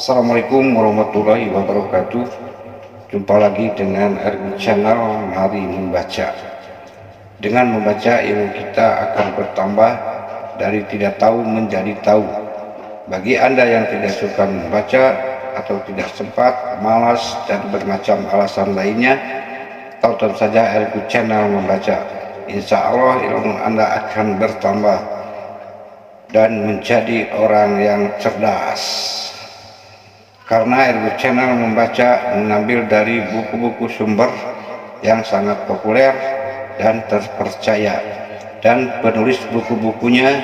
Assalamualaikum warahmatullahi wabarakatuh. Jumpa lagi dengan Erwin Channel. Mari membaca. Dengan membaca ilmu kita akan bertambah dari tidak tahu menjadi tahu. Bagi Anda yang tidak suka membaca atau tidak sempat, malas, dan bermacam alasan lainnya, tonton saja Erwin Channel membaca. Insya Allah ilmu Anda akan bertambah dan menjadi orang yang cerdas. Karena Erwin Channel membaca mengambil dari buku-buku sumber yang sangat populer dan terpercaya, dan penulis buku-bukunya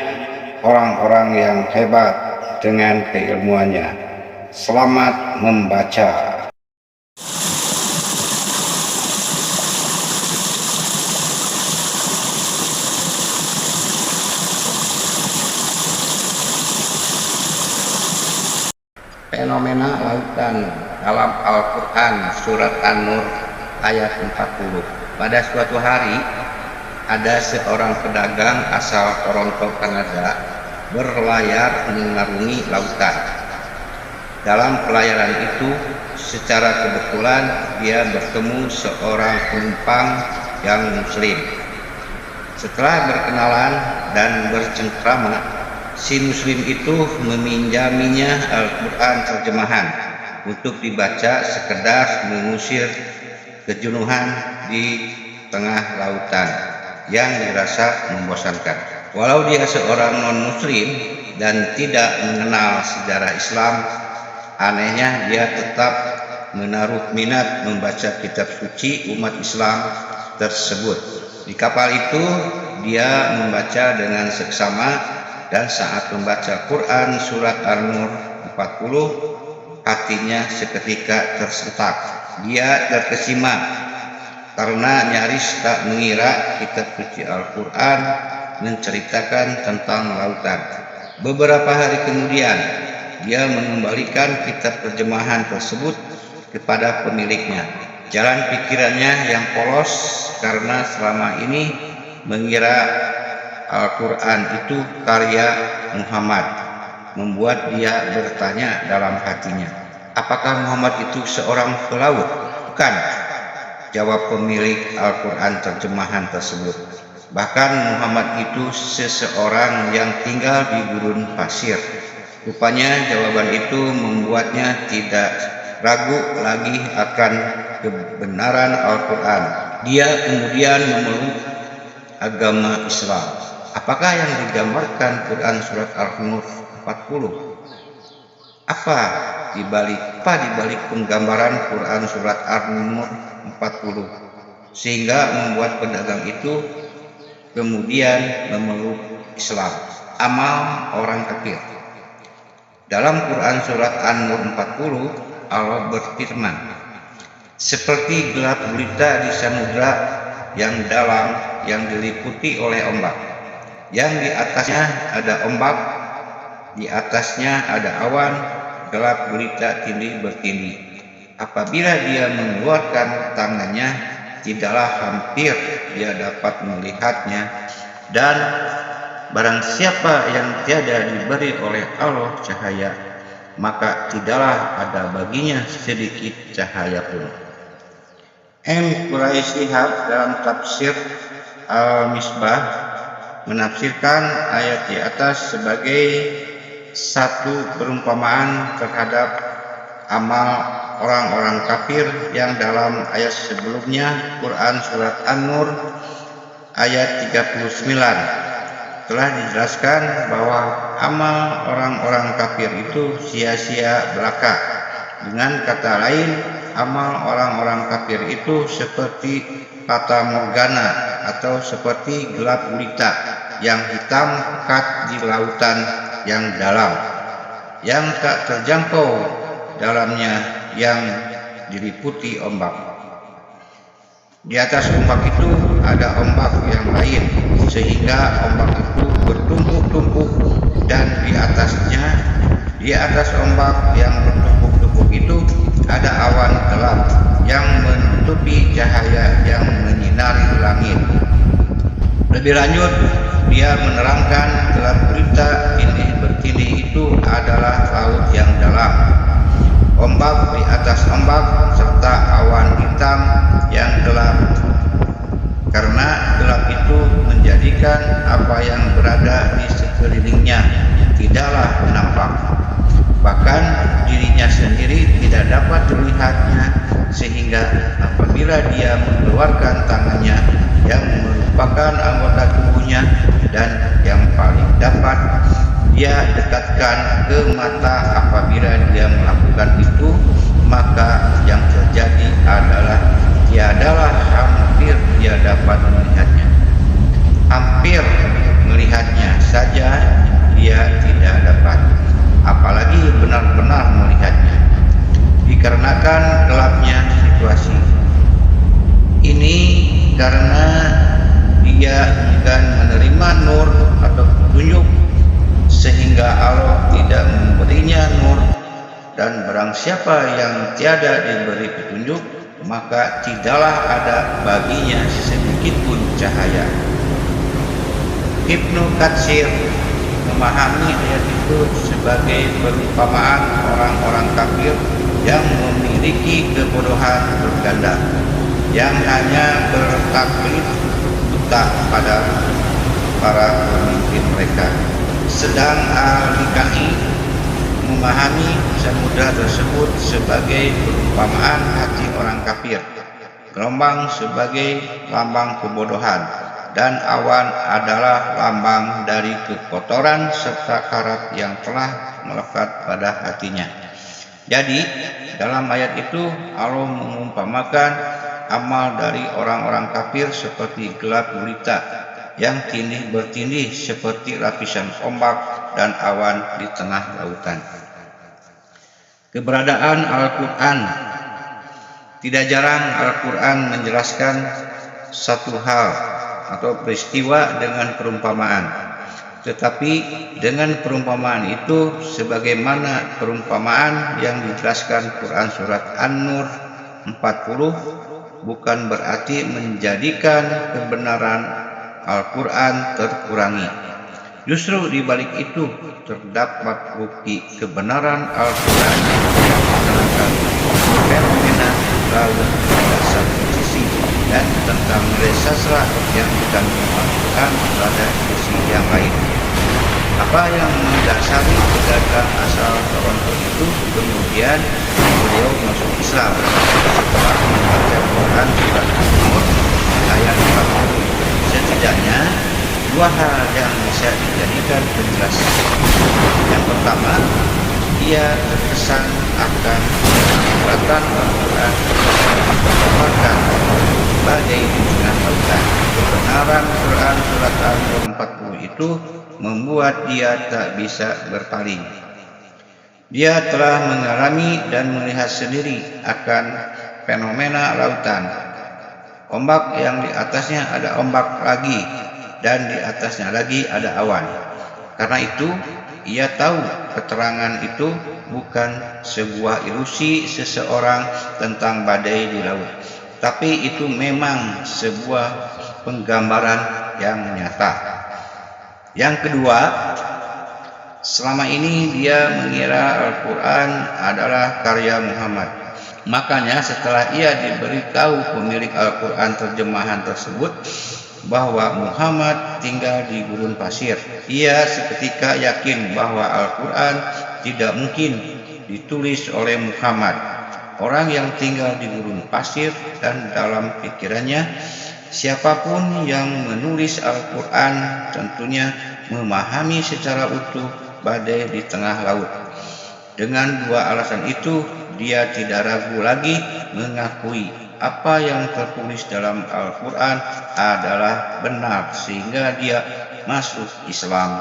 orang-orang yang hebat dengan keilmuannya. Selamat membaca. Fenomena lautan dalam Al-Quran Surat An-Nur ayat 40. Pada suatu hari ada seorang pedagang asal Toronto, Kanada berlayar mengarungi lautan. Dalam pelayaran itu secara kebetulan dia bertemu seorang penumpang yang muslim. Setelah berkenalan dan bercengkrama, si muslim itu meminjaminya Al-Quran terjemahan untuk dibaca sekedar mengusir kejenuhan di tengah lautan yang dirasa membosankan. Walau dia seorang non-muslim dan tidak mengenal sejarah Islam, anehnya dia tetap menaruh minat membaca kitab suci umat Islam tersebut. Di kapal itu dia membaca dengan seksama, dan saat membaca Quran Surat An-Nur 40, hatinya seketika tersentak. Dia terkesima karena nyaris tak mengira kitab suci Al-Quran menceritakan tentang lautan. Beberapa hari kemudian, dia mengembalikan kitab terjemahan tersebut kepada pemiliknya. Jalan pikirannya yang polos karena selama ini mengira Al-Quran itu karya Muhammad membuat dia bertanya dalam hatinya, apakah Muhammad itu seorang pelaut? Bukan, jawab pemilik Al-Quran terjemahan tersebut. Bahkan Muhammad itu seseorang yang tinggal di gurun pasir. Rupanya jawaban itu membuatnya tidak ragu lagi akan kebenaran Al-Quran. Dia kemudian memeluk agama Islam. Apakah yang digambarkan Quran Surat An-Nur 40? Apa dibalik penggambaran Quran Surat An-Nur 40 sehingga membuat pedagang itu kemudian memeluk Islam? Amal orang kafir. Dalam Quran Surat An-Nur 40, Allah berfirman, seperti gelap gulita di samudra yang dalam yang diliputi oleh ombak, yang di atasnya ada ombak, di atasnya ada awan, gelap gulita tindih bertindih. Apabila dia mengeluarkan tangannya, tidaklah hampir dia dapat melihatnya, dan barang siapa yang tiada diberi oleh Allah cahaya, maka tidaklah ada baginya sedikit cahaya pun. M. Quraisy Shihab dalam tafsir Al-Misbah menafsirkan ayat di atas sebagai satu perumpamaan terhadap amal orang-orang kafir yang dalam ayat sebelumnya Quran Surat An-Nur ayat 39 telah dijelaskan bahwa amal orang-orang kafir itu sia-sia belaka. Dengan kata lain, amal orang-orang kafir itu seperti fata morgana atau seperti gelap gulita yang hitam pekat di lautan yang dalam, yang tak terjangkau dalamnya, yang diliputi ombak. Di atas ombak itu ada ombak yang lain, sehingga ombak itu bertumpuk-tumpuk, dan di atas ombak yang bertumpuk-tumpuk itu ada awan gelap yang menutupi cahaya yang menyinari langit. Lebih lanjut, dia menerangkan gelap gulita ini bertindih itu adalah laut yang dalam. ombak di atas ombak, serta awan hitam yang gelap. Karena gelap itu menjadikan apa yang berada di sekelilingnya tidaklah nampak. Bahkan dirinya sendiri tidak dapat dilihatnya, sehingga apabila dia mengeluarkan tangannya yang merupakan anggota tubuhnya dan yang paling dapat dia dekatkan ke mata, apabila dia melakukan itu, maka yang terjadi adalah tiadalah hampir dia dapat melihatnya. Hampir melihatnya saja dia tidak dapat, apalagi benar-benar melihatnya, dikarenakan gelapnya situasi ini. Karena dia bukan menerima nur atau petunjuk, sehingga Allah tidak memberinya nur, dan barang siapa yang tiada diberi petunjuk, maka tidaklah ada baginya sedikit pun cahaya. Ibnu Katsir memahami ayat itu sebagai perumpamaan orang-orang kafir yang memiliki kebodohan berganda, yang hanya bertaklid buta pada para pemimpin mereka. Sedang Al-Likai memahami samudra tersebut sebagai perumpamaan hati orang kafir, gelombang sebagai lambang kebodohan, dan awan adalah lambang dari kekotoran serta karat yang telah melekat pada hatinya. Jadi dalam ayat itu Allah mengumpamakan amal dari orang-orang kafir seperti gelap gulita yang tindih bertindih seperti lapisan ombak dan awan di tengah lautan. Keberadaan Al-Quran. Tidak jarang Al-Quran menjelaskan satu hal atau peristiwa dengan perumpamaan. Tetapi dengan perumpamaan itu, sebagaimana perumpamaan yang dijelaskan Quran surat An-Nur 40, bukan berarti menjadikan kebenaran Al-Quran terkurangi. Justru di balik itu terdapat bukti kebenaran Al-Quran yang menerangkan fenomena laut pada satu sisi, dan tentang nilai sastra yang dikandung Al-Quran pada sisi yang lain. Apa yang mendasari pedagang asal Toronto itu kemudian beliau masuk Islam setelah membaca Quran surat An-Nur ayat 40. Setidaknya dua hal yang bisa dijadikan penjelasan. Yang pertama, ia terkesan akan keberatan Al-Quran merupakan badai di tengah lautan. Kebenaran Quran surat An-Nur 40 itu membuat dia tak bisa berpaling. Dia telah mengalami dan melihat sendiri akan fenomena lautan. Ombak yang di atasnya ada ombak lagi, dan di atasnya lagi ada awan. Karena itu, ia tahu keterangan itu bukan sebuah ilusi seseorang tentang badai di laut, tapi itu memang sebuah penggambaran yang nyata. Yang kedua, selama ini dia mengira Al-Quran adalah karya Muhammad. Makanya setelah ia diberitahu pemilik Al-Quran terjemahan tersebut bahwa Muhammad tinggal di gurun pasir, ia seketika yakin bahwa Al-Quran tidak mungkin ditulis oleh Muhammad, orang yang tinggal di gurun pasir. Dan dalam pikirannya, siapapun yang menulis Al-Quran tentunya memahami secara utuh badai di tengah laut. Dengan dua alasan itu, dia tidak ragu lagi mengakui apa yang tertulis dalam Al-Quran adalah benar, sehingga dia masuk Islam.